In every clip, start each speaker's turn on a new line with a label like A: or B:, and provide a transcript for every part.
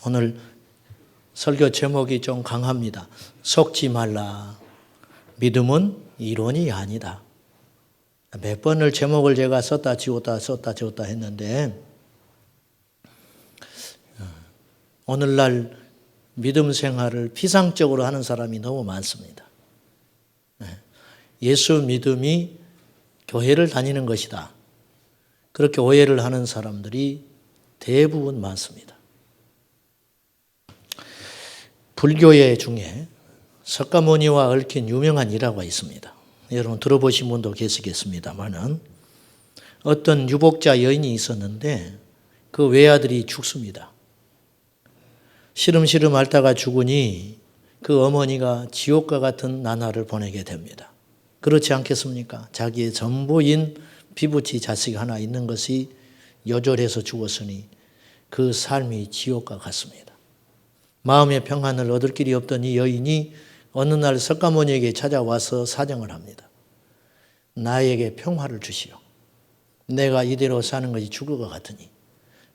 A: 오늘 설교 제목이 좀 강합니다. 속지 말라. 믿음은 이론이 아니다. 몇 번을 제목을 제가 썼다 지웠다 했는데 오늘날 믿음 생활을 피상적으로 하는 사람이 너무 많습니다. 예수 믿음이 교회를 다니는 것이다. 그렇게 오해를 하는 사람들이 대부분 많습니다. 불교계 중에 석가모니와 얽힌 유명한 일화가 있습니다. 여러분 들어보신 분도 계시겠습니다만은 어떤 유복자 여인이 있었는데 그 외아들이 죽습니다. 시름시름 앓다가 죽으니 그 어머니가 지옥과 같은 나날을 보내게 됩니다. 그렇지 않겠습니까? 자기의 전부인 피부치 자식 하나 있는 것이 요절해서 죽었으니 그 삶이 지옥과 같습니다. 마음의 평안을 얻을 길이 없던 이 여인이 어느 날 석가모니에게 찾아와서 사정을 합니다. 나에게 평화를 주시오. 내가 이대로 사는 것이 죽을 것 같으니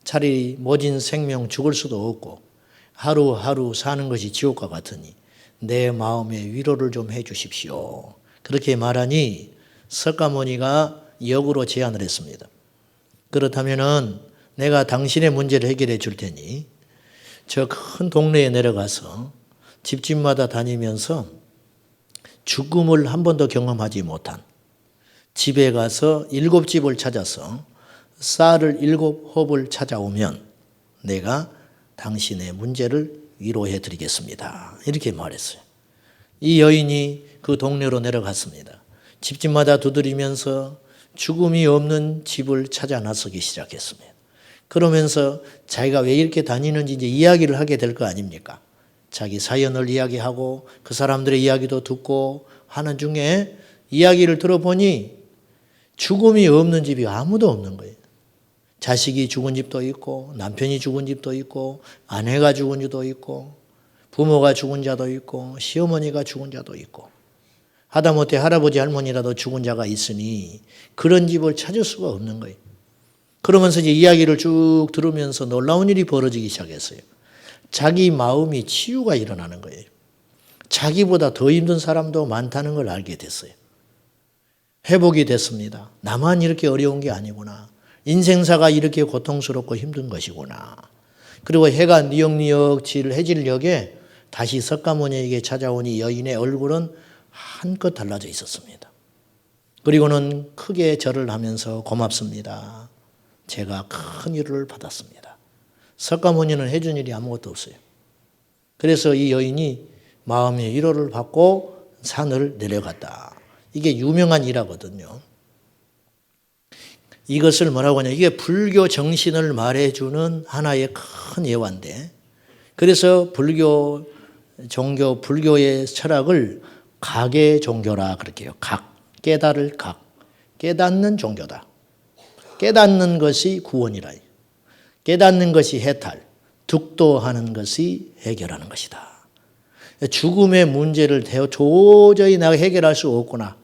A: 차라리 모진 생명 죽을 수도 없고 하루하루 사는 것이 지옥과 같으니 내 마음에 위로를 좀 해 주십시오. 그렇게 말하니 석가모니가 역으로 제안을 했습니다. 그렇다면은 내가 당신의 문제를 해결해 줄 테니 저 큰 동네에 내려가서 집집마다 다니면서 죽음을 한 번도 경험하지 못한 집에 가서 7집을 찾아서 쌀을 7홉을 찾아오면 내가 당신의 문제를 위로해 드리겠습니다. 이렇게 말했어요. 이 여인이 그 동네로 내려갔습니다. 집집마다 두드리면서 죽음이 없는 집을 찾아 나서기 시작했습니다. 그러면서 자기가 왜 이렇게 다니는지 이제 이야기를 하게 될 거 아닙니까? 자기 사연을 이야기하고 그 사람들의 이야기도 듣고 하는 중에 이야기를 들어보니 죽음이 없는 집이 아무도 없는 거예요. 자식이 죽은 집도 있고 남편이 죽은 집도 있고 아내가 죽은 집도 있고 부모가 죽은 자도 있고 시어머니가 죽은 자도 있고 하다못해 할아버지 할머니라도 죽은 자가 있으니 그런 집을 찾을 수가 없는 거예요. 그러면서 이제 이야기를 쭉 들으면서 놀라운 일이 벌어지기 시작했어요. 자기 마음이 치유가 일어나는 거예요. 자기보다 더 힘든 사람도 많다는 걸 알게 됐어요. 회복이 됐습니다. 나만 이렇게 어려운 게 아니구나. 인생사가 이렇게 고통스럽고 힘든 것이구나. 그리고 해가 니역니역 해질녘에 다시 석가모니에게 찾아오니 여인의 얼굴은 한껏 달라져 있었습니다. 그리고는 크게 절을 하면서 고맙습니다. 제가 큰 위로를 받았습니다. 석가모니는 해준 일이 아무것도 없어요. 그래서 이 여인이 마음의 위로를 받고 산을 내려갔다. 이게 유명한 일화거든요. 이것을 뭐라고 하냐. 이게 불교 정신을 말해주는 하나의 큰 예화인데 그래서 불교 종교, 불교의 철학을 각의 종교라 그렇게 해요. 각, 깨달을 각, 깨닫는 종교다. 깨닫는 것이 구원이라. 깨닫는 것이 해탈, 득도하는 것이 해결하는 것이다. 죽음의 문제를 도저히 내가 해결할 수 없구나.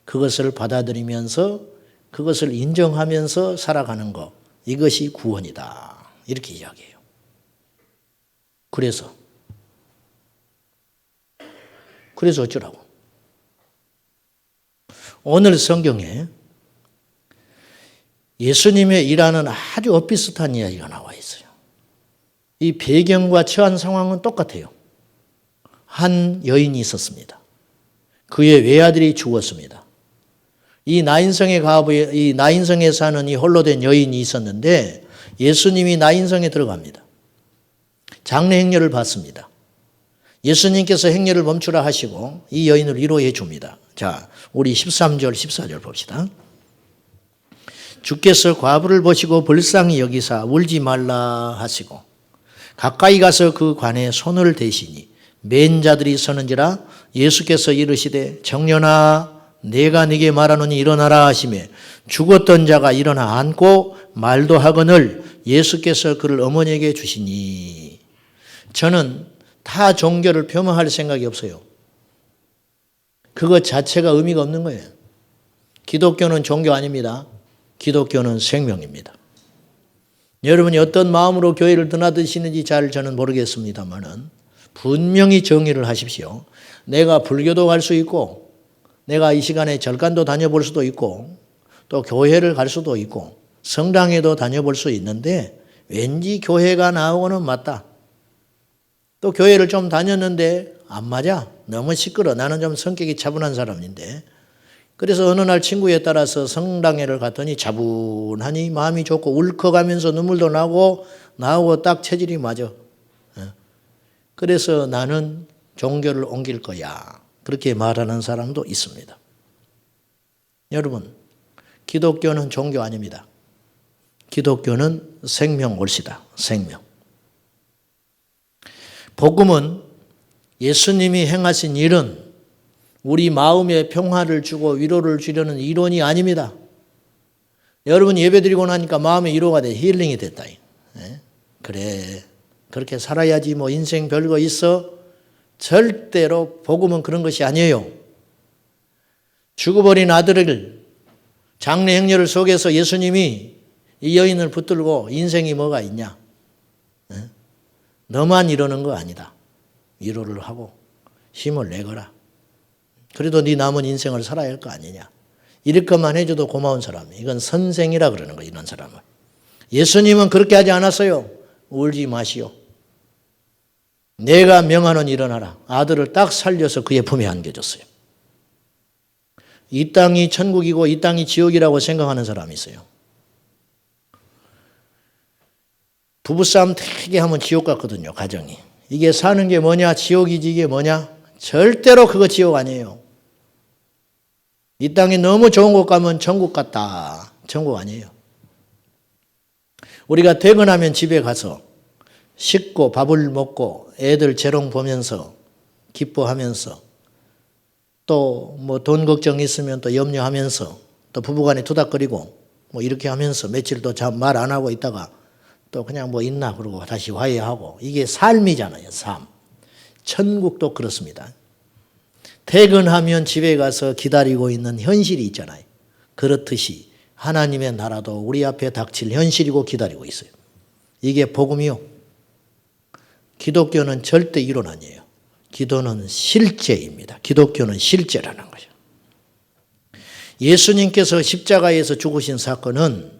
A: 그것을 받아들이면서 그것을 인정하면서 살아가는 것. 이것이 구원이다. 이렇게 이야기해요. 그래서 어쩌라고? 오늘 성경에 예수님의 일하는 아주 엇비슷한 이야기가 나와 있어요. 이 배경과 처한 상황은 똑같아요. 한 여인이 있었습니다. 그의 외아들이 죽었습니다. 이 나인성에 사는 이 홀로 된 여인이 있었는데 예수님이 나인성에 들어갑니다. 장례 행렬을 받습니다. 예수님께서 행렬을 멈추라 하시고 이 여인을 위로해 줍니다. 자, 우리 13절, 14절 봅시다. 주께서 과부를 보시고 불쌍히 여기사 울지 말라 하시고 가까이 가서 그 관에 손을 대시니 맨 자들이 서는지라 예수께서 이르시되 청년아 내가 네게 말하노니 일어나라 하시매 죽었던 자가 일어나 앉고 말도 하거늘 예수께서 그를 어머니에게 주시니. 저는 타 종교를 폄하할 생각이 없어요. 그것 자체가 의미가 없는 거예요. 기독교는 종교 아닙니다. 기독교는 생명입니다. 여러분이 어떤 마음으로 교회를 드나드시는지 잘 저는 모르겠습니다만은 분명히 정의를 하십시오. 내가 불교도 갈 수 있고 내가 이 시간에 절간도 다녀볼 수도 있고 또 교회를 갈 수도 있고 성당에도 다녀볼 수 있는데 왠지 교회가 나하고는 맞다. 또 교회를 좀 다녔는데 안 맞아. 너무 시끄러. 나는 좀 성격이 차분한 사람인데. 그래서 어느 날 친구에 따라서 성당회를 갔더니 차분하니 마음이 좋고 울컥하면서 눈물도 나고 나하고 딱 체질이 맞아. 그래서 나는 종교를 옮길 거야. 그렇게 말하는 사람도 있습니다. 여러분, 기독교는 종교 아닙니다. 기독교는 생명 올시다. 생명. 복음은 예수님이 행하신 일은 우리 마음에 평화를 주고 위로를 주려는 이론이 아닙니다. 여러분 예배드리고 나니까 마음의 위로가 돼. 힐링이 됐다. 그래. 그렇게 살아야지 뭐 인생 별거 있어? 절대로 복음은 그런 것이 아니에요. 죽어버린 아들을 장례 행렬을 속에서 예수님이 이 여인을 붙들고 인생이 뭐가 있냐? 너만 이러는 거 아니다. 위로를 하고 힘을 내거라. 그래도 네 남은 인생을 살아야 할 거 아니냐. 이렇게만 해줘도 고마운 사람. 이건 선생이라 그러는 거예요. 이런 사람을. 예수님은 그렇게 하지 않았어요. 울지 마시오. 내가 명하는 일어나라. 아들을 딱 살려서 그의 품에 안겨줬어요. 이 땅이 천국이고 이 땅이 지옥이라고 생각하는 사람이 있어요. 부부싸움 되게 하면 지옥 같거든요. 가정이. 이게 사는 게 뭐냐? 지옥이지 이게 뭐냐? 절대로 그거 지옥 아니에요. 이 땅이 너무 좋은 곳 가면 천국 같다. 천국 아니에요. 우리가 퇴근하면 집에 가서 씻고 밥을 먹고 애들 재롱 보면서 기뻐하면서 또 뭐 돈 걱정 있으면 또 염려하면서 또 부부간에 투닥거리고 뭐 이렇게 하면서 며칠 또 말 안 하고 있다가 또 그냥 뭐 있나 그러고 다시 화해하고 이게 삶이잖아요. 삶. 천국도 그렇습니다. 퇴근하면 집에 가서 기다리고 있는 현실이 있잖아요. 그렇듯이 하나님의 나라도 우리 앞에 닥칠 현실이고 기다리고 있어요. 이게 복음이요. 기독교는 절대 이론 아니에요. 기도는 실제입니다. 기독교는 실제라는 거죠. 예수님께서 십자가에서 죽으신 사건은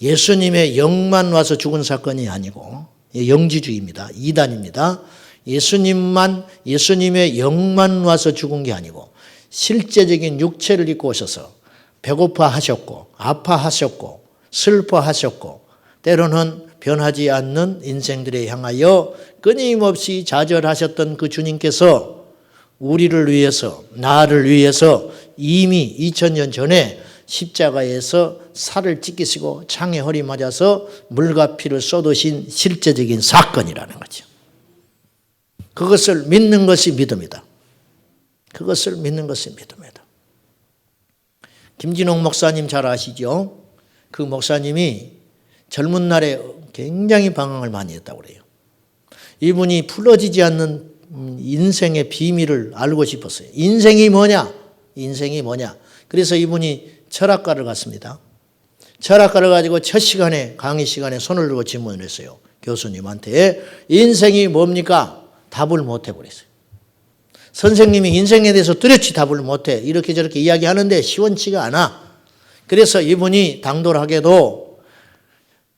A: 예수님의 영만 와서 죽은 사건이 아니고 영지주의입니다. 이단입니다. 예수님의 영만 와서 죽은 게 아니고 실제적인 육체를 입고 오셔서 배고파하셨고 아파하셨고 슬퍼하셨고 때로는 변하지 않는 인생들에 향하여 끊임없이 좌절하셨던 그 주님께서 우리를 위해서 나를 위해서 이미 2000년 전에 십자가에서 살을 찢기시고 창에 허리 맞아서 물과 피를 쏟으신 실제적인 사건이라는 거죠. 그것을 믿는 것이 믿음이다. 그것을 믿는 것이 믿음이다. 김진홍 목사님 잘 아시죠? 그 목사님이 젊은 날에 굉장히 방황을 많이 했다고 그래요. 이분이 풀어지지 않는 인생의 비밀을 알고 싶었어요. 인생이 뭐냐? 인생이 뭐냐? 그래서 이분이 철학가를 갔습니다. 철학가를 가지고 첫 시간에 강의 시간에 손을 들고 질문을 했어요. 교수님한테 인생이 뭡니까? 답을 못 해버렸어요. 선생님이 인생에 대해서 뚜렷이 답을 못해. 이렇게 저렇게 이야기하는데 시원치가 않아. 그래서 이분이 당돌하게도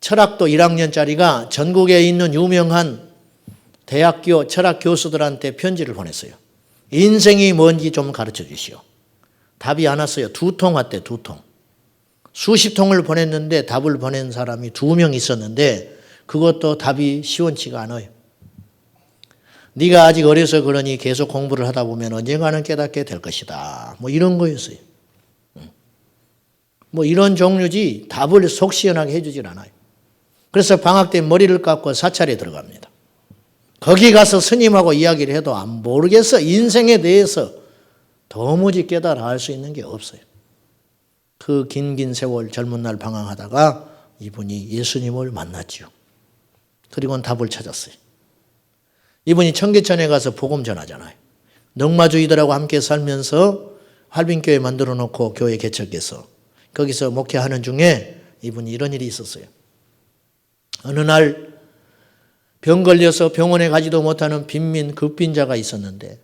A: 철학도 1학년짜리가 전국에 있는 유명한 대학교 철학 교수들한테 편지를 보냈어요. 인생이 뭔지 좀 가르쳐 주시오. 답이 안 왔어요. 2통 왔대, 2통. 수십 통을 보냈는데 답을 보낸 사람이 2명 있었는데 그것도 답이 시원치가 않아요. 네가 아직 어려서 그러니 계속 공부를 하다 보면 언젠가는 깨닫게 될 것이다. 뭐 이런 거였어요. 뭐 이런 종류지 답을 속 시원하게 해주질 않아요. 그래서 방학 때 머리를 깎고 사찰에 들어갑니다. 거기 가서 스님하고 이야기를 해도 안 모르겠어. 인생에 대해서 도무지 깨달아 알 수 있는 게 없어요. 그 긴 세월 젊은 날 방황하다가 이분이 예수님을 만났죠. 그리고는 답을 찾았어요. 이분이 청계천에 가서 복음 전하잖아요. 넉마주의들하고 함께 살면서 할빈교회 만들어 놓고 교회 개척해서 거기서 목회하는 중에 이분이 이런 일이 있었어요. 어느 날 병 걸려서 병원에 가지도 못하는 빈민 급빈자가 있었는데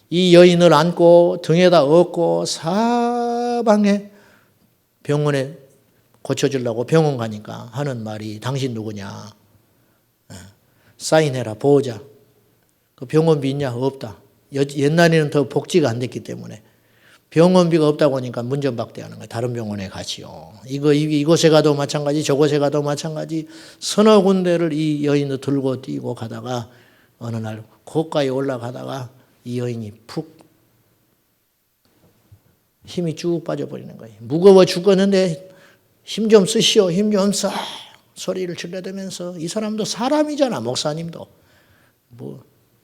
A: 이 여인을 안고 등에다 업고 사방에 병원에 고쳐주려고 병원 가니까 하는 말이 당신 누구냐? 사인해라 보호자. 그 병원비 있냐? 없다. 옛날에는 더 복지가 안 됐기 때문에 병원비가 없다고 하니까 문전박대하는 거예요. 다른 병원에 가시오. 이곳에 가도 마찬가지 저곳에 가도 마찬가지 서너 군데를 이 여인을 들고 뛰고 가다가 어느 날 고가에 올라가다가 이 여인이 푹 힘이 쭉 빠져버리는 거예요. 무거워 죽었는데 힘 좀 쓰시오. 힘 좀 써. 소리를 질러대면서 이 사람도 사람이잖아. 목사님도.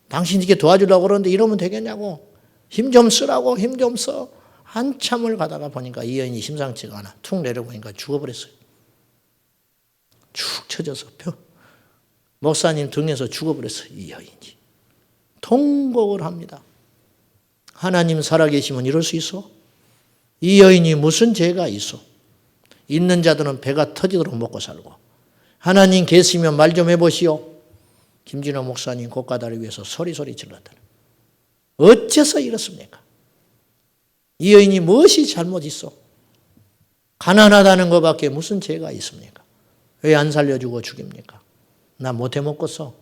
A: 당신 이렇게 도와주려고 그러는데 이러면 되겠냐고. 힘 좀 쓰라고. 힘 좀 써. 한참을 가다가 보니까 이 여인이 심상치가 않아. 툭 내려보니까 죽어버렸어요. 축 처져서 목사님 등에서 죽어버렸어요. 이 여인이. 통곡을 합니다. 하나님 살아계시면 이럴 수 있어? 이 여인이 무슨 죄가 있어? 있는 자들은 배가 터지도록 먹고 살고 하나님 계시면 말 좀 해보시오. 김진호 목사님 고가다를 위해서 소리소리 질렀다. 어째서 이렇습니까? 이 여인이 무엇이 잘못 있어? 가난하다는 것밖에 무슨 죄가 있습니까? 왜 안 살려주고 죽입니까? 나 못해 먹겠어.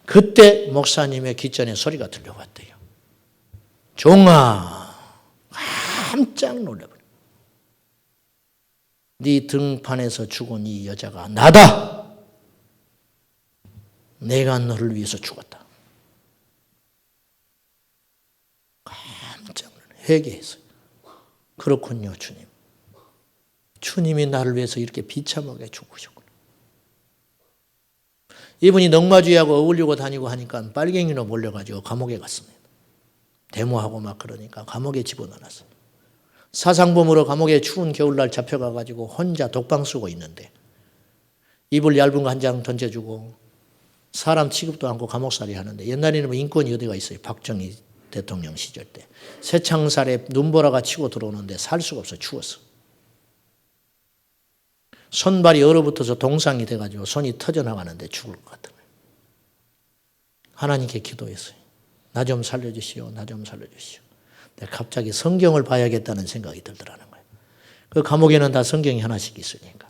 A: 그때 목사님의 귓전에 소리가 들려왔대요. 종아, 깜짝 놀라버려. 네 등판에서 죽은 이 여자가 나다. 내가 너를 위해서 죽었다. 깜짝 놀라 회개했어요. 그렇군요, 주님. 주님이 나를 위해서 이렇게 비참하게 죽으셨구나. 이분이 넝마주의하고 어울리고 다니고 하니까 빨갱이로 몰려가지고 감옥에 갔습니다. 데모하고 막 그러니까 감옥에 집어넣었어요. 사상범으로 감옥에 추운 겨울날 잡혀가가지고 혼자 독방 쓰고 있는데 이불 얇은 거 한 장 던져주고 사람 취급도 않고 감옥살이 하는데 옛날에는 뭐 인권이 어디가 있어요. 박정희 대통령 시절 때 새창살에 눈보라가 치고 들어오는데 살 수가 없어. 추웠어. 손발이 얼어붙어서 동상이 돼가지고 손이 터져나가는데 죽을 것 같은 거예요. 하나님께 기도했어요. 나 좀 살려주시오. 나 좀 살려주시오. 내가 갑자기 성경을 봐야겠다는 생각이 들더라는 거예요. 그 감옥에는 다 성경이 하나씩 있으니까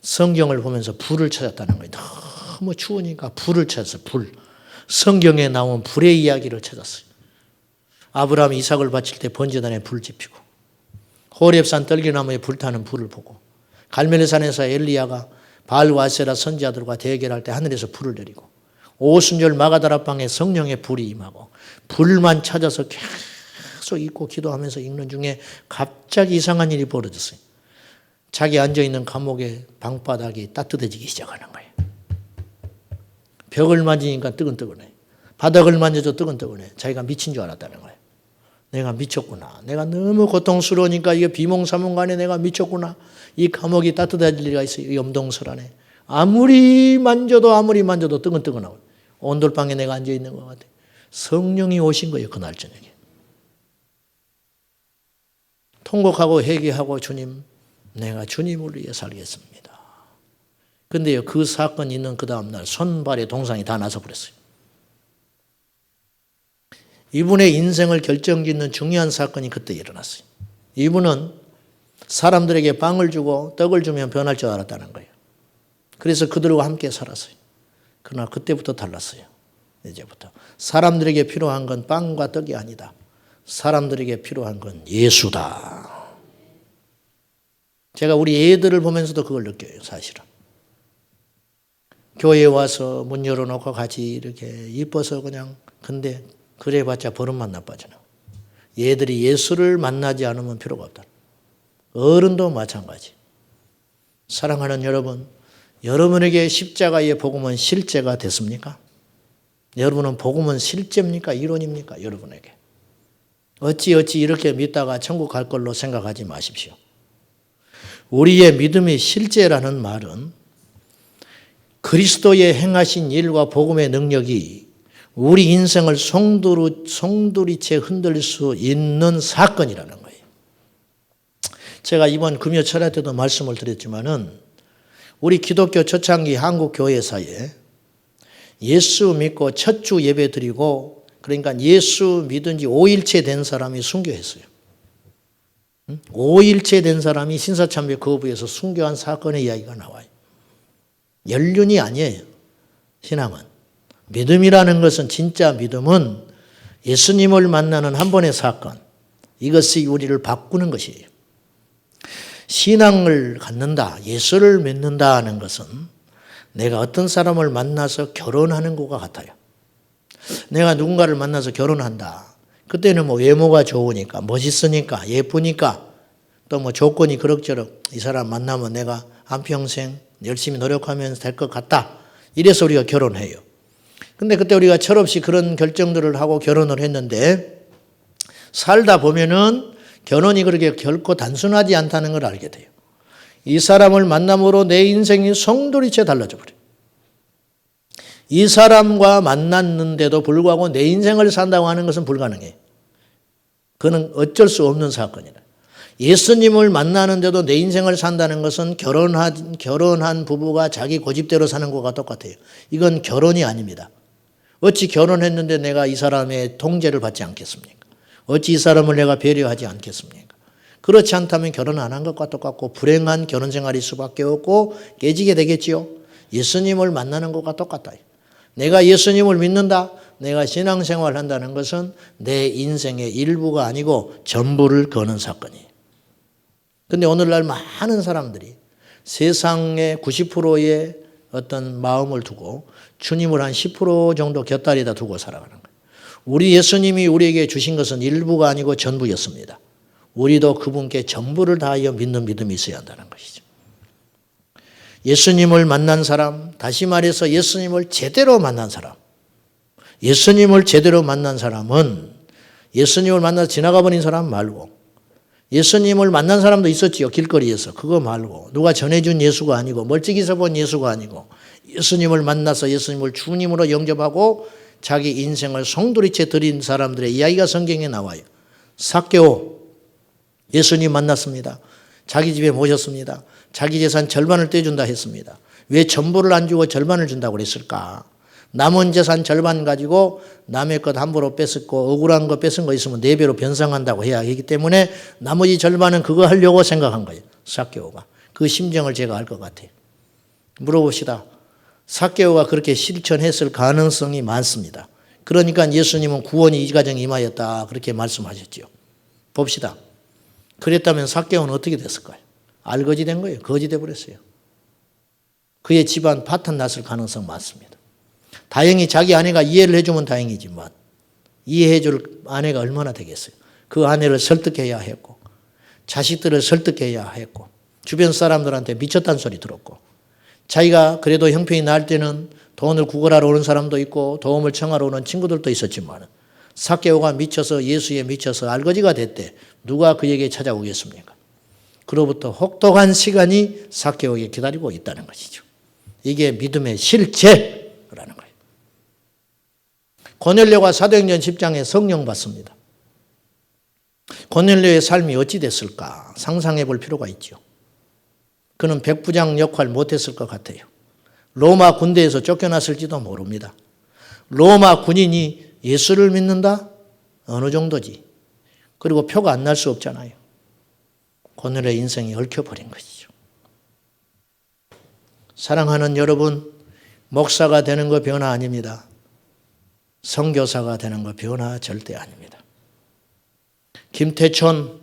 A: 성경을 보면서 불을 찾았다는 거예요. 너무 추우니까 불을 찾았어요. 불. 성경에 나온 불의 이야기를 찾았어요. 아브라함이 이삭을 바칠 때 번제단에 불 지피고 호렙산 떨기나무에 불타는 불을 보고 갈멜산에서 엘리야가 바알과 아세라 선지자들과 대결할 때 하늘에서 불을 내리고 오순절 마가다락방에 성령의 불이 임하고 불만 찾아서 계속 읽고 기도하면서 읽는 중에 갑자기 이상한 일이 벌어졌어요. 자기 앉아있는 감옥의 방바닥이 따뜻해지기 시작하는 거예요. 벽을 만지니까 뜨끈뜨끈해. 바닥을 만져도 뜨끈뜨끈해. 자기가 미친 줄 알았다는 거예요. 내가 미쳤구나. 내가 너무 고통스러우니까 이게 비몽사몽간에 내가 미쳤구나. 이 감옥이 따뜻해질 리가 있어요. 염동설 안에. 아무리 만져도 뜨끈뜨끈하고 온돌방에 내가 앉아있는 것 같아. 성령이 오신 거예요. 그날 저녁에. 통곡하고 회개하고 주님, 내가 주님을 위해 살겠습니다. 근데요, 그 사건이 있는 그 다음날 손발에 동상이 다 나서 버렸어요. 이분의 인생을 결정짓는 중요한 사건이 그때 일어났어요. 이분은 사람들에게 빵을 주고 떡을 주면 변할 줄 알았다는 거예요. 그래서 그들과 함께 살았어요. 그러나 그때부터 달랐어요. 이제부터. 사람들에게 필요한 건 빵과 떡이 아니다. 사람들에게 필요한 건 예수다. 제가 우리 애들을 보면서도 그걸 느껴요, 사실은. 교회에 와서 문 열어놓고 같이 이렇게 이뻐서 그냥, 근데 그래봤자 버릇만 나빠지나. 얘들이 예수를 만나지 않으면 필요가 없다. 어른도 마찬가지. 사랑하는 여러분, 여러분에게 십자가의 복음은 실제가 됐습니까? 여러분은 복음은 실제입니까? 이론입니까? 여러분에게. 어찌 이렇게 믿다가 천국 갈 걸로 생각하지 마십시오. 우리의 믿음이 실제라는 말은 그리스도의 행하신 일과 복음의 능력이 우리 인생을 송두리째 흔들 수 있는 사건이라는 거예요. 제가 이번 금요 철야 때도 말씀을 드렸지만은 우리 기독교 초창기 한국 교회사에 예수 믿고 첫 주 예배 드리고 그러니까 예수 믿은 지 5일째 된 사람이 순교했어요. 5일째 된 사람이 신사참배 거부해서 순교한 사건의 이야기가 나와요. 연륜이 아니에요. 신앙은. 믿음이라는 것은 진짜 믿음은 예수님을 만나는 한 번의 사건. 이것이 우리를 바꾸는 것이에요. 신앙을 갖는다, 예수를 믿는다 하는 것은 내가 어떤 사람을 만나서 결혼하는 것과 같아요. 내가 누군가를 만나서 결혼한다. 그때는 뭐 외모가 좋으니까, 멋있으니까, 예쁘니까, 또 뭐 조건이 그럭저럭 이 사람 만나면 내가 한평생 열심히 노력하면 될 것 같다. 이래서 우리가 결혼해요. 근데 그때 우리가 철없이 그런 결정들을 하고 결혼을 했는데 살다 보면은 결혼이 그렇게 결코 단순하지 않다는 걸 알게 돼요. 이 사람을 만남으로 내 인생이 송두리째 달라져 버려요. 이 사람과 만났는데도 불구하고 내 인생을 산다고 하는 것은 불가능해요. 그는 어쩔 수 없는 사건이다. 예수님을 만나는데도 내 인생을 산다는 것은 결혼한 부부가 자기 고집대로 사는 것과 똑같아요. 이건 결혼이 아닙니다. 어찌 결혼했는데 내가 이 사람의 통제를 받지 않겠습니까? 어찌 이 사람을 내가 배려하지 않겠습니까? 그렇지 않다면 결혼 안 한 것과 똑같고 불행한 결혼 생활일 수밖에 없고 깨지게 되겠지요. 예수님을 만나는 것과 똑같아요. 내가 예수님을 믿는다, 내가 신앙생활을 한다는 것은 내 인생의 일부가 아니고 전부를 거는 사건이에요. 그런데 오늘날 많은 사람들이 세상의 90%의 어떤 마음을 두고 주님을 한 10% 정도 곁다리다 두고 살아가는 거예요. 우리 예수님이 우리에게 주신 것은 일부가 아니고 전부였습니다. 우리도 그분께 전부를 다하여 믿는 믿음이 있어야 한다는 것이죠. 예수님을 만난 사람, 다시 말해서 예수님을 제대로 만난 사람, 예수님을 제대로 만난 사람은 예수님을 만나서 지나가 버린 사람 말고 예수님을 만난 사람도 있었지요. 길거리에서. 그거 말고 누가 전해준 예수가 아니고 멀찍이서 본 예수가 아니고 예수님을 만나서 예수님을 주님으로 영접하고 자기 인생을 송두리째 드린 사람들의 이야기가 성경에 나와요. 삭개오 예수님 만났습니다. 자기 집에 모셨습니다. 자기 재산 절반을 떼준다 했습니다. 왜 전부를 안 주고 절반을 준다고 그랬을까? 남은 재산 절반 가지고 남의 것 함부로 뺏었고 억울한 거 뺏은 거 있으면 4배로 변상한다고 해야 하기 때문에 나머지 절반은 그거 하려고 생각한 거예요. 삭개오가. 그 심정을 제가 알 것 같아요. 물어봅시다. 삭개오가 그렇게 실천했을 가능성이 많습니다. 그러니까 예수님은 구원이 이 가정에 임하였다 그렇게 말씀하셨죠. 봅시다. 그랬다면 삭개오는 어떻게 됐을까요? 알거지 된 거예요. 거지 돼버렸어요. 그의 집안 파탄 났을 가능성 많습니다. 다행히 자기 아내가 이해를 해주면 다행이지만 이해해 줄 아내가 얼마나 되겠어요. 그 아내를 설득해야 했고 자식들을 설득해야 했고 주변 사람들한테 미쳤다는 소리 들었고 자기가 그래도 형편이 나을 때는 돈을 구걸하러 오는 사람도 있고 도움을 청하러 오는 친구들도 있었지만 삭개오가 미쳐서 예수에 미쳐서 알거지가 됐대. 누가 그에게 찾아오겠습니까? 그로부터 혹독한 시간이 삭개오에게 기다리고 있다는 것이죠. 이게 믿음의 실체라는 거예요. 고넬료가 사도행전 10장에 성령 받습니다. 고넬료의 삶이 어찌 됐을까 상상해 볼 필요가 있죠. 그는 백부장 역할 못했을 것 같아요. 로마 군대에서 쫓겨났을지도 모릅니다. 로마 군인이 예수를 믿는다? 어느 정도지. 그리고 표가 안 날 수 없잖아요. 고넬료의 인생이 얽혀버린 것이죠. 사랑하는 여러분, 목사가 되는 거 변화 아닙니다. 선교사가 되는 거 변화 절대 아닙니다. 김태촌,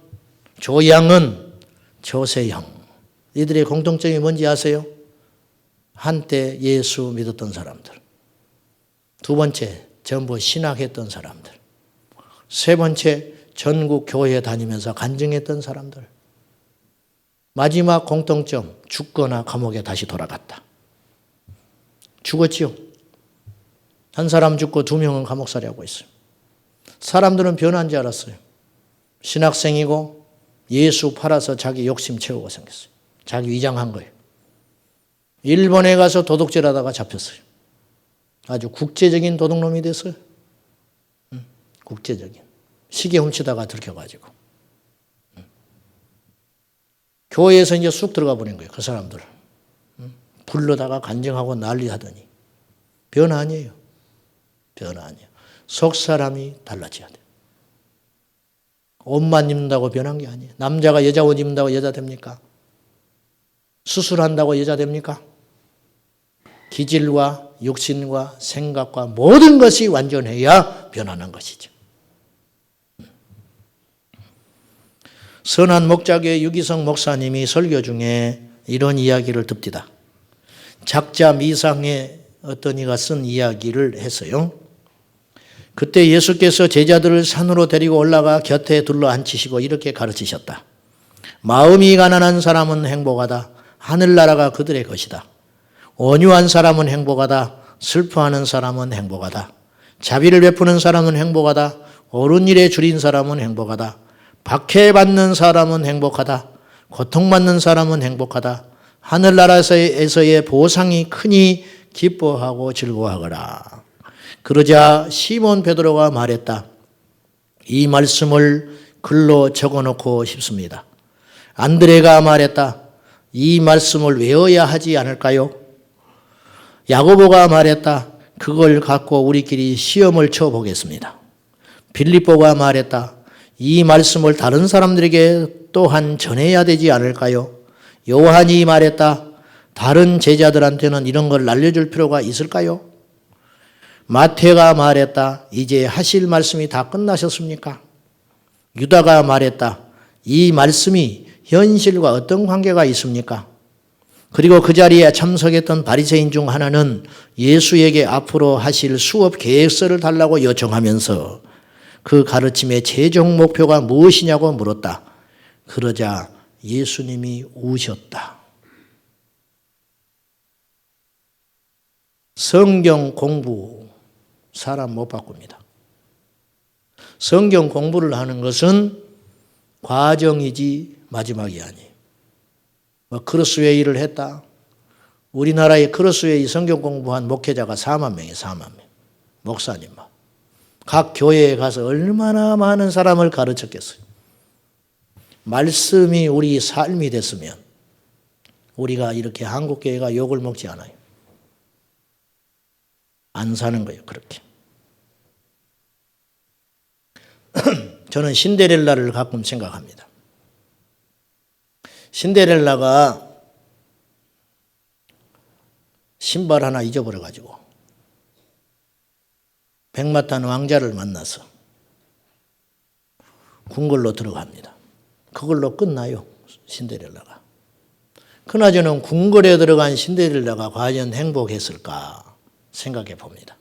A: 조양은, 조세영 이들의 공통점이 뭔지 아세요? 한때 예수 믿었던 사람들. 두 번째, 전부 신학했던 사람들. 세 번째, 전국 교회 다니면서 간증했던 사람들. 마지막 공통점, 죽거나 감옥에 다시 돌아갔다. 죽었지요. 한 사람 죽고 2명은 감옥살이 하고 있어요. 사람들은 변한 줄 알았어요. 신학생이고 예수 팔아서 자기 욕심 채우고 생겼어요. 자기 위장한 거예요. 일본에 가서 도둑질하다가 잡혔어요. 아주 국제적인 도둑놈이 됐어요. 국제적인. 시계 훔치다가 들켜가지고. 교회에서 이제 쑥 들어가 버린 거예요. 그 사람들. 불러다가 간증하고 난리 하더니 변화 아니에요. 변화 아니에요. 속 사람이 달라져야 돼요. 옷만 입는다고 변한 게 아니에요. 남자가 여자 옷 입는다고 여자 됩니까? 수술한다고 여자 됩니까? 기질과 육신과 생각과 모든 것이 완전해야 변하는 것이죠. 선한 목자교회 유기성 목사님이 설교 중에 이런 이야기를 듭디다. 작자 미상의 어떤 이가 쓴 이야기를 했어요. 그때 예수께서 제자들을 산으로 데리고 올라가 곁에 둘러 앉히시고 이렇게 가르치셨다. 마음이 가난한 사람은 행복하다. 하늘나라가 그들의 것이다. 온유한 사람은 행복하다. 슬퍼하는 사람은 행복하다. 자비를 베푸는 사람은 행복하다. 옳은 일에 줄인 사람은 행복하다. 박해받는 사람은 행복하다. 고통받는 사람은 행복하다. 하늘나라에서의 보상이 크니 기뻐하고 즐거워하거라. 그러자 시몬 베드로가 말했다. 이 말씀을 글로 적어놓고 싶습니다. 안드레가 말했다. 이 말씀을 외워야 하지 않을까요? 야고보가 말했다. 그걸 갖고 우리끼리 시험을 쳐보겠습니다. 빌립보가 말했다. 이 말씀을 다른 사람들에게 또한 전해야 되지 않을까요? 요한이 말했다. 다른 제자들한테는 이런 걸 알려줄 필요가 있을까요? 마태가 말했다. 이제 하실 말씀이 다 끝나셨습니까? 유다가 말했다. 이 말씀이 현실과 어떤 관계가 있습니까? 그리고 그 자리에 참석했던 바리새인 중 하나는 예수에게 앞으로 하실 수업 계획서를 달라고 요청하면서 그 가르침의 최종 목표가 무엇이냐고 물었다. 그러자 예수님이 우셨다. 성경 공부 사람 못 바꿉니다. 성경 공부를 하는 것은 과정이지 마지막이 아니에요. 크로스웨이를 했다. 우리나라에 크로스웨이 성경 공부한 목회자가 4만 명이에요. 4만 명. 목사님만. 각 교회에 가서 얼마나 많은 사람을 가르쳤겠어요. 말씀이 우리 삶이 됐으면 우리가 이렇게 한국교회가 욕을 먹지 않아요. 안 사는 거예요. 그렇게. 저는 신데렐라를 가끔 생각합니다. 신데렐라가 신발 하나 잊어버려가지고 백마탄 왕자를 만나서 궁궐로 들어갑니다. 그걸로 끝나요. 신데렐라가. 그나저나 궁궐에 들어간 신데렐라가 과연 행복했을까 생각해 봅니다.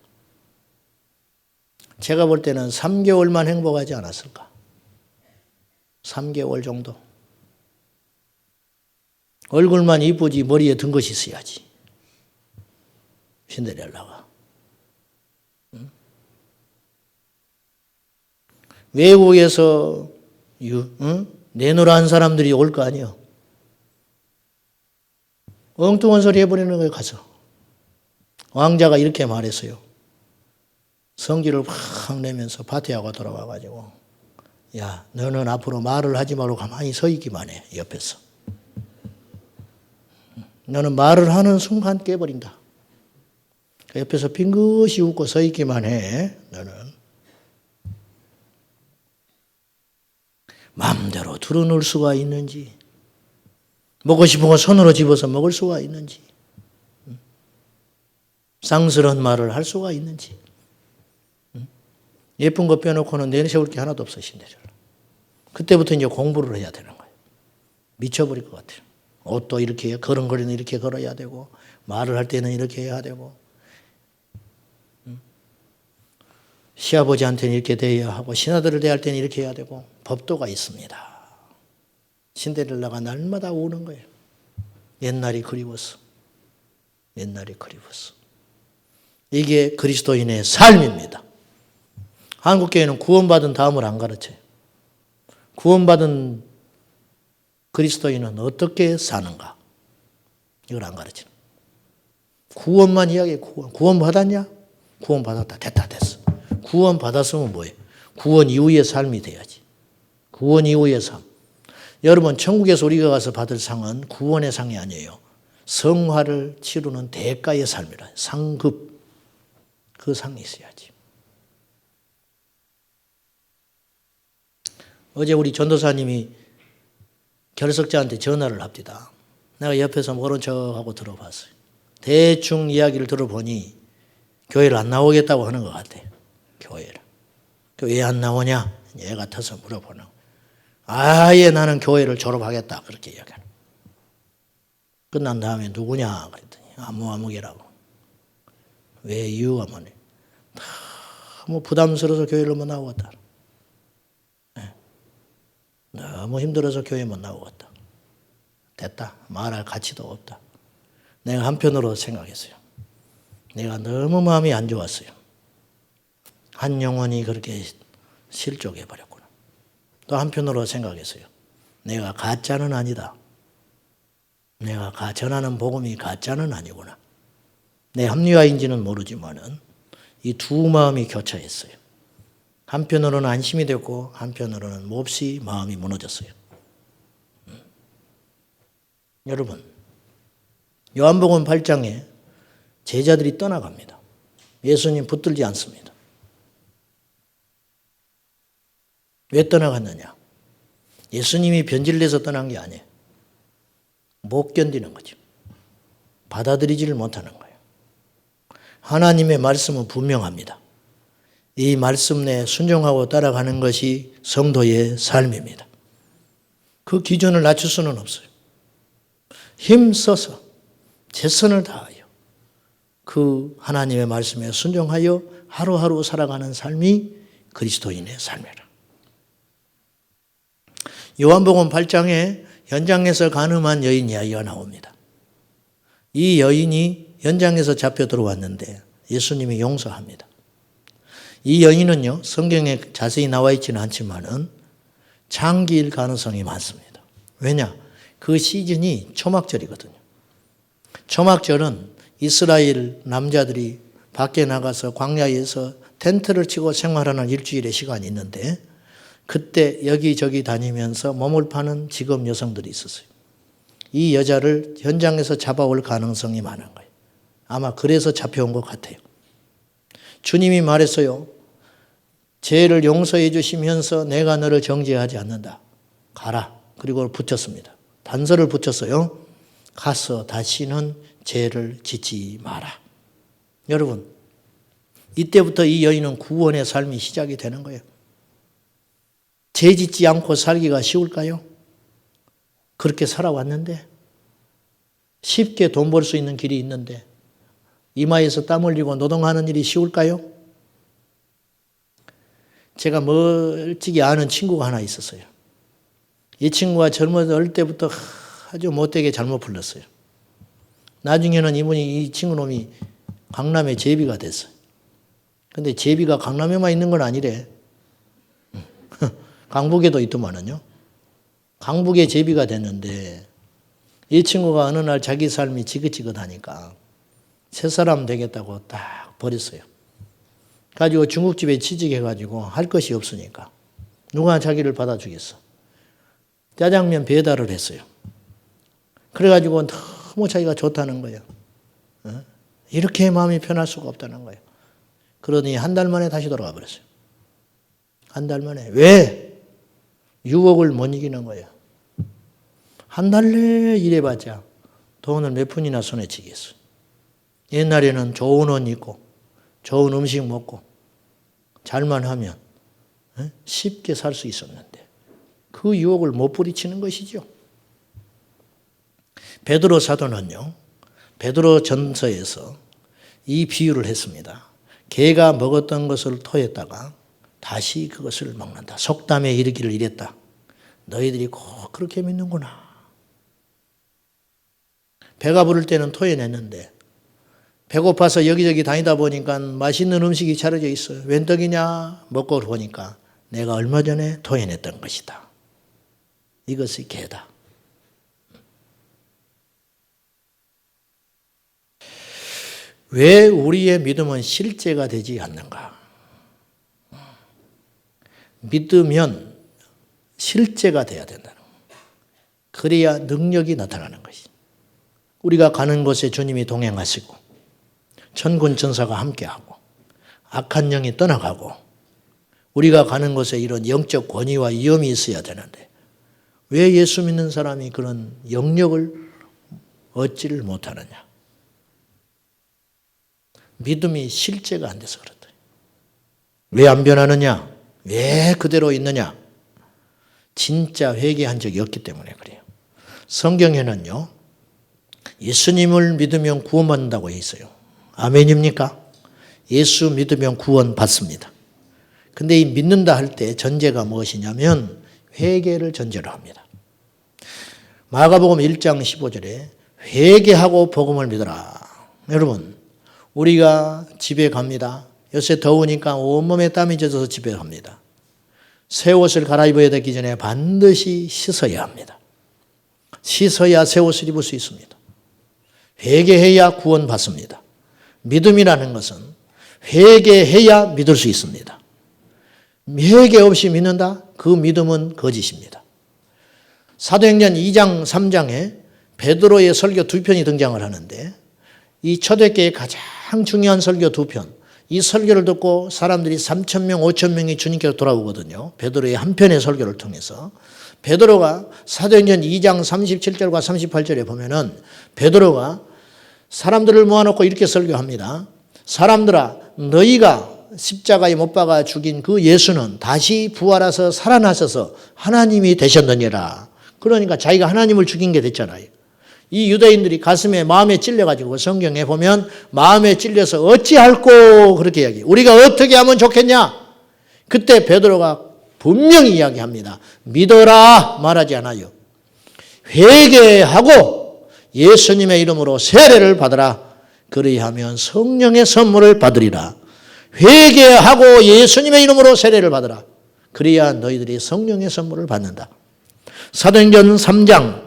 A: 제가 볼 때는 3개월만 행복하지 않았을까? 3개월 정도. 얼굴만 이쁘지 머리에 든 것이 있어야지. 신데렐라가. 외국에서 내노라한 사람들이 올 거 아니에요. 엉뚱한 소리 해버리는 거예요. 가서. 왕자가 이렇게 말했어요. 성기를 확 내면서 파티하고 돌아와가지고 야 너는 앞으로 말을 하지 말고 가만히 서 있기만 해. 옆에서. 너는 말을 하는 순간 깨버린다. 옆에서 빙긋이 웃고 서 있기만 해. 너는. 마음대로 두루눌 수가 있는지 먹고 싶은 거 손으로 집어서 먹을 수가 있는지 쌍스러운 말을 할 수가 있는지 예쁜 거 빼놓고는 내세울 게 하나도 없어 신데렐라. 그때부터 이제 공부를 해야 되는 거예요. 미쳐버릴 것 같아요. 옷도 이렇게 걸음걸이는 이렇게 걸어야 되고 말을 할 때는 이렇게 해야 되고 시아버지한테는 이렇게 대해야 하고 신하들을 대할 때는 이렇게 해야 되고 법도가 있습니다. 신데렐라가 날마다 우는 거예요. 옛날이 그리웠어. 옛날이 그리웠어. 이게 그리스도인의 삶입니다. 한국교회는 구원받은 다음을 안 가르쳐요. 구원받은 그리스도인은 어떻게 사는가? 이걸 안 가르쳐요. 구원만 이야기해. 구원 받았냐? 구원 받았다. 됐다. 됐어. 구원 받았으면 뭐예요? 구원 이후의 삶이 돼야지. 구원 이후의 삶. 여러분 천국에서 우리가 가서 받을 상은 구원의 상이 아니에요. 성화를 치르는 대가의 삶이라. 상급. 그 상이 있어야지. 어제 우리 전도사님이 결석자한테 전화를 합니다. 내가 옆에서 모른 척하고 들어봤어요. 대충 이야기를 들어보니 교회를 안 나오겠다고 하는 것 같아요. 교회를. 왜 안 나오냐? 얘 같아서 물어보는 거예요. 아예 나는 교회를 졸업하겠다. 그렇게 이야기하는 거예요. 끝난 다음에 누구냐? 그랬더니 아무개라고. 왜 이유가 뭐냐? 너무 부담스러워서 교회를 못 나오겠다. 너무 힘들어서 교회 못 나오겠다. 됐다. 말할 가치도 없다. 내가 한편으로 생각했어요. 내가 너무 마음이 안 좋았어요. 한 영혼이 그렇게 실족해버렸구나. 또 한편으로 생각했어요. 내가 가짜는 아니다. 내가 전하는 복음이 가짜는 아니구나. 내 합리화인지는 모르지만은 이 두 마음이 교차했어요. 한편으로는 안심이 됐고 한편으로는 몹시 마음이 무너졌어요. 여러분, 요한복음 8장에 제자들이 떠나갑니다. 예수님 붙들지 않습니다. 왜 떠나갔느냐? 예수님이 변질돼서 떠난 게 아니에요. 못 견디는 거죠. 받아들이지를 못하는 거예요. 하나님의 말씀은 분명합니다. 이 말씀 내에 순종하고 따라가는 것이 성도의 삶입니다. 그 기준을 낮출 수는 없어요. 힘써서 최선을 다하여 그 하나님의 말씀에 순종하여 하루하루 살아가는 삶이 그리스도인의 삶이라. 요한복음 8장에 현장에서 간음한 여인 이야기가 나옵니다. 이 여인이 현장에서 잡혀 들어왔는데 예수님이 용서합니다. 이 여인은요, 성경에 자세히 나와 있지는 않지만은 장기일 가능성이 많습니다. 왜냐? 그 시즌이 초막절이거든요. 초막절은 이스라엘 남자들이 밖에 나가서 광야에서 텐트를 치고 생활하는 일주일의 시간이 있는데 그때 여기저기 다니면서 몸을 파는 직업 여성들이 있었어요. 이 여자를 현장에서 잡아올 가능성이 많은 거예요. 아마 그래서 잡혀온 것 같아요. 주님이 말했어요. 죄를 용서해 주시면서 내가 너를 정죄하지 않는다. 가라. 그리고 붙였습니다. 단서를 붙였어요. 가서 다시는 죄를 짓지 마라. 여러분, 이때부터 이 여인은 구원의 삶이 시작이 되는 거예요. 죄 짓지 않고 살기가 쉬울까요? 그렇게 살아왔는데 쉽게 돈 벌 수 있는 길이 있는데 이마에서 땀 흘리고 노동하는 일이 쉬울까요? 제가 멀찍이 아는 친구가 하나 있었어요. 이 친구가 젊었을 때부터 아주 못되게 잘못 불렀어요. 나중에는 이 친구놈이 강남에 제비가 됐어요. 근데 제비가 강남에만 있는 건 아니래. 강북에도 있더만은요. 강북에 제비가 됐는데 이 친구가 어느 날 자기 삶이 지긋지긋하니까 새 사람 되겠다고 딱 버렸어요. 가지고 중국집에 취직해가지고 할 것이 없으니까 누가 자기를 받아주겠어. 짜장면 배달을 했어요. 그래가지고 너무 자기가 좋다는 거예요. 이렇게 마음이 편할 수가 없다는 거예요. 그러더니 한 달 만에 다시 돌아가 버렸어요. 한 달 만에. 왜? 유혹을 못 이기는 거예요. 한 달 내에 일해봤자 돈을 몇 푼이나 손에 치겠어. 옛날에는 좋은 옷 입고 좋은 음식 먹고 잘만 하면 쉽게 살 수 있었는데 그 유혹을 못 부리치는 것이죠. 베드로 사도는요. 베드로 전서에서 이 비유를 했습니다. 개가 먹었던 것을 토했다가 다시 그것을 먹는다. 속담에 이르기를 이랬다. 너희들이 꼭 그렇게 믿는구나. 배가 부를 때는 토해냈는데 배고파서 여기저기 다니다 보니까 맛있는 음식이 차려져 있어요. 웬 떡이냐? 먹고 보니까 내가 얼마 전에 토해냈던 것이다. 이것이 개다. 왜 우리의 믿음은 실제가 되지 않는가? 믿으면 실제가 돼야 된다는 거예요. 그래야 능력이 나타나는 것이. 우리가 가는 곳에 주님이 동행하시고 천군 천사가 함께하고 악한 영이 떠나가고 우리가 가는 곳에 이런 영적 권위와 위엄이 있어야 되는데 왜 예수 믿는 사람이 그런 영역을 얻지를 못하느냐? 믿음이 실제가 안 돼서 그렇다. 왜 안 변하느냐? 왜 그대로 있느냐? 진짜 회개한 적이 없기 때문에 그래요. 성경에는요, 예수님을 믿으면 구원받는다고 있어요. 아멘입니까? 예수 믿으면 구원 받습니다. 근데 이 믿는다 할 때 전제가 무엇이냐면 회개를 전제로 합니다. 마가복음 1장 15절에 회개하고 복음을 믿어라. 여러분, 우리가 집에 갑니다. 요새 더우니까 온몸에 땀이 젖어서 집에 갑니다. 새 옷을 갈아입어야 되기 전에 반드시 씻어야 합니다. 씻어야 새 옷을 입을 수 있습니다. 회개해야 구원받습니다. 믿음이라는 것은 회개해야 믿을 수 있습니다. 회개 없이 믿는다? 그 믿음은 거짓입니다. 사도행전 2장 3장에 베드로의 설교 2편이 등장을 하는데 이 초대교회의 가장 중요한 설교 2편, 이 설교를 듣고 사람들이 3,000명, 5,000명이 주님께로 돌아오거든요. 베드로의 한 편의 설교를 통해서. 베드로가 사도행전 2장 37절과 38절에 보면은 베드로가 사람들을 모아놓고 이렇게 설교합니다. 사람들아, 너희가 십자가에 못 박아 죽인 그 예수는 다시 부활하셔서 살아나셔서 하나님이 되셨느니라. 그러니까 자기가 하나님을 죽인 게 됐잖아요. 이 유대인들이 가슴에 마음에 찔려가지고 성경에 보면 마음에 찔려서 어찌할꼬 그렇게 이야기해요. 우리가 어떻게 하면 좋겠냐? 그때 베드로가 분명히 이야기합니다. 믿어라 말하지 않아요. 회개하고 예수님의 이름으로 세례를 받으라. 그리하면 성령의 선물을 받으리라. 회개하고 예수님의 이름으로 세례를 받으라. 그래야 너희들이 성령의 선물을 받는다. 사도행전 3장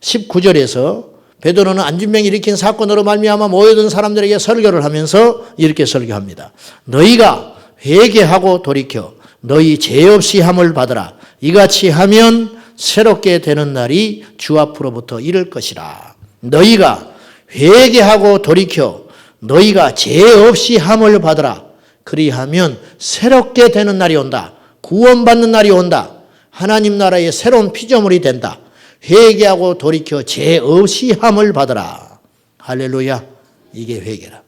A: 19절에서 베드로는 안진병이 일으킨 사건으로 말미암아 모여든 사람들에게 설교를 하면서 이렇게 설교합니다. 너희가 회개하고 돌이켜 너희 죄 없이 함을 받으라. 이같이 하면 새롭게 되는 날이 주 앞으로부터 이를 것이라. 너희가 회개하고 돌이켜 너희가 죄 없이 함을 받으라. 그리하면 새롭게 되는 날이 온다. 구원받는 날이 온다. 하나님 나라의 새로운 피조물이 된다. 회개하고 돌이켜 죄 없이 함을 받으라. 할렐루야. 이게 회개라.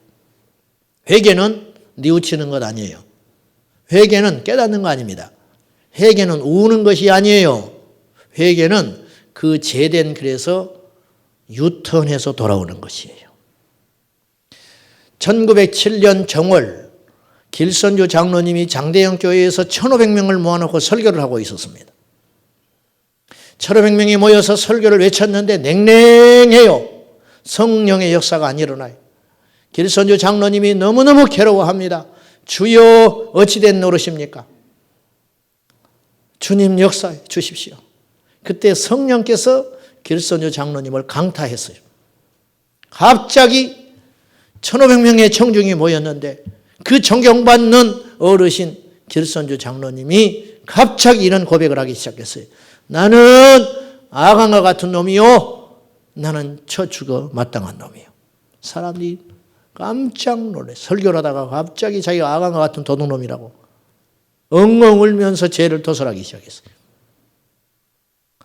A: 회개는 뉘우치는 것 아니에요. 회개는 깨닫는 거 아닙니다. 회개는 우는 것이 아니에요. 회개는 그 죄된 길에서 유턴해서 돌아오는 것이에요. 1907년 정월 길선주 장로님이 장대영 교회에서 1,500명을 모아놓고 설교를 하고 있었습니다. 1,500명이 모여서 설교를 외쳤는데 냉랭해요. 성령의 역사가 안 일어나요. 길선주 장로님이 너무너무 괴로워합니다. 주여 어찌된 노릇입니까? 주님 역사해 주십시오. 그때 성령께서 길선주 장로님을 강타했어요. 갑자기 1,500명의 청중이 모였는데 그 존경받는 어르신 길선주 장로님이 갑자기 이런 고백을 하기 시작했어요. 나는 아간과 같은 놈이요. 나는 쳐 죽어 마땅한 놈이요. 사람들이 깜짝 놀래. 설교를 하다가 갑자기 자기가 아간과 같은 도둑놈이라고 엉엉 울면서 죄를 도설하기 시작했어요.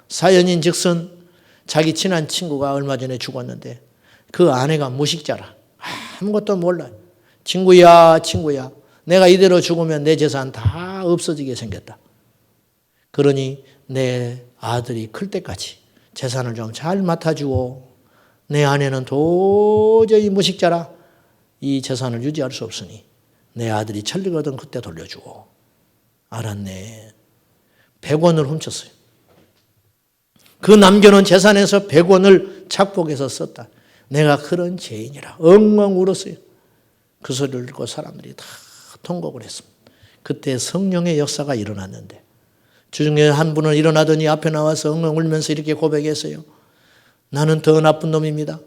A: 사연인 즉슨 자기 친한 친구가 얼마 전에 죽었는데 그 아내가 무식자라. 아무것도 몰라. 친구야, 내가 이대로 죽으면 내 재산 다 없어지게 생겼다. 그러니 내 아들이 클 때까지 재산을 좀 잘 맡아주고 내 아내는 도저히 무식자라 이 재산을 유지할 수 없으니 내 아들이 천리거든 그때 돌려주고. 알았네. 100원을 훔쳤어요. 그 남겨놓은 재산에서 100원을 착복해서 썼다. 내가 그런 죄인이라 엉엉 울었어요. 그 소리를 듣고 사람들이 다 통곡을 했습니다. 그때 성령의 역사가 일어났는데 주중에 한 분은 일어나더니 앞에 나와서 엉엉 울면서 이렇게 고백했어요. 나는 더 나쁜 놈입니다.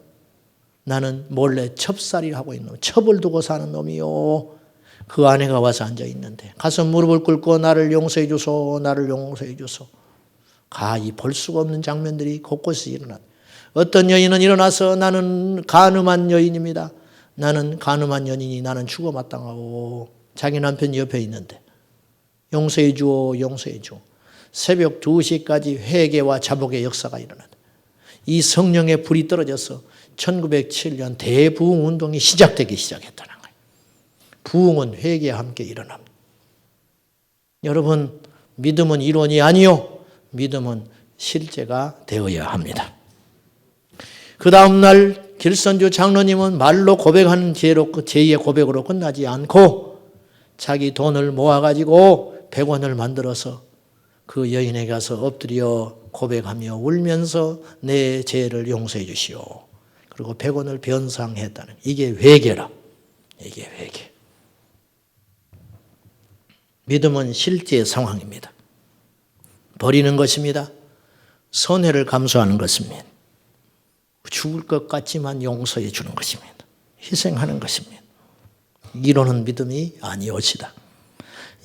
A: 나는 몰래 첩살이 하고 있는 놈, 첩을 두고 사는 놈이요. 그 아내가 와서 앉아 있는데 가서 무릎을 꿇고 나를 용서해 주소, 나를 용서해 주소. 가히 볼 수가 없는 장면들이 곳곳에 일어났다. 어떤 여인은 일어나서 나는 간음한 여인입니다. 나는 간음한 여인이니 나는 죽어 마땅하고 자기 남편이 옆에 있는데 용서해 주오 용서해 주오. 새벽 2시까지 회개와 자복의 역사가 일어난다. 이 성령의 불이 떨어져서 1907년 대부흥운동이 시작되기 시작했다는 거예요. 부흥은 회개와 함께 일어납니다. 여러분, 믿음은 이론이 아니요, 믿음은 실제가 되어야 합니다. 그 다음날 길선주 장로님은 말로 고백하는 제의 고백으로 끝나지 않고 자기 돈을 모아가지고 100원을 만들어서 그 여인에게 가서 엎드려 고백하며 울면서 내 죄를 용서해 주시오. 그리고 100원을 변상했다는, 이게 회개라. 이게 회개. 믿음은 실제 상황입니다. 버리는 것입니다. 선회를 감수하는 것입니다. 죽을 것 같지만 용서해 주는 것입니다. 희생하는 것입니다. 이론은 믿음이 아니오시다.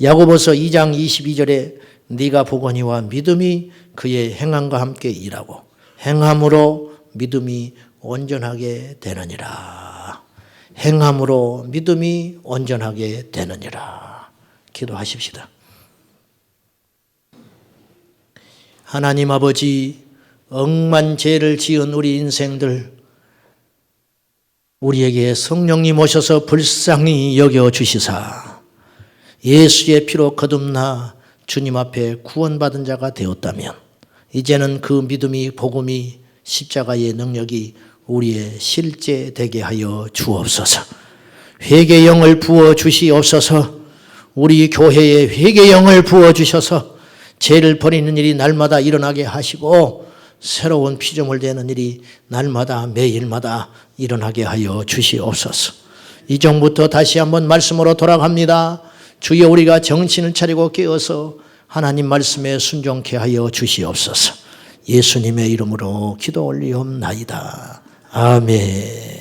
A: 야고보서 2장 22절에 네가 보거니와 믿음이 그의 행함과 함께 일하고 행함으로 믿음이 온전하게 되느니라. 행함으로 믿음이 온전하게 되느니라. 기도하십시다. 하나님 아버지, 억만 죄를 지은 우리 인생들, 우리에게 성령님 오셔서 불쌍히 여겨주시사 예수의 피로 거듭나 주님 앞에 구원받은 자가 되었다면 이제는 그 믿음이, 복음이, 십자가의 능력이 우리의 실제 되게 하여 주옵소서. 회개의 영을 부어주시옵소서. 우리 교회에 회개의 영을 부어주셔서 죄를 버리는 일이 날마다 일어나게 하시고 새로운 피조물 되는 일이 날마다 매일마다 일어나게 하여 주시옵소서. 이전부터 다시 한번 말씀으로 돌아갑니다. 주여, 우리가 정신을 차리고 깨어서 하나님 말씀에 순종케 하여 주시옵소서. 예수님의 이름으로 기도 올리옵나이다. 아멘.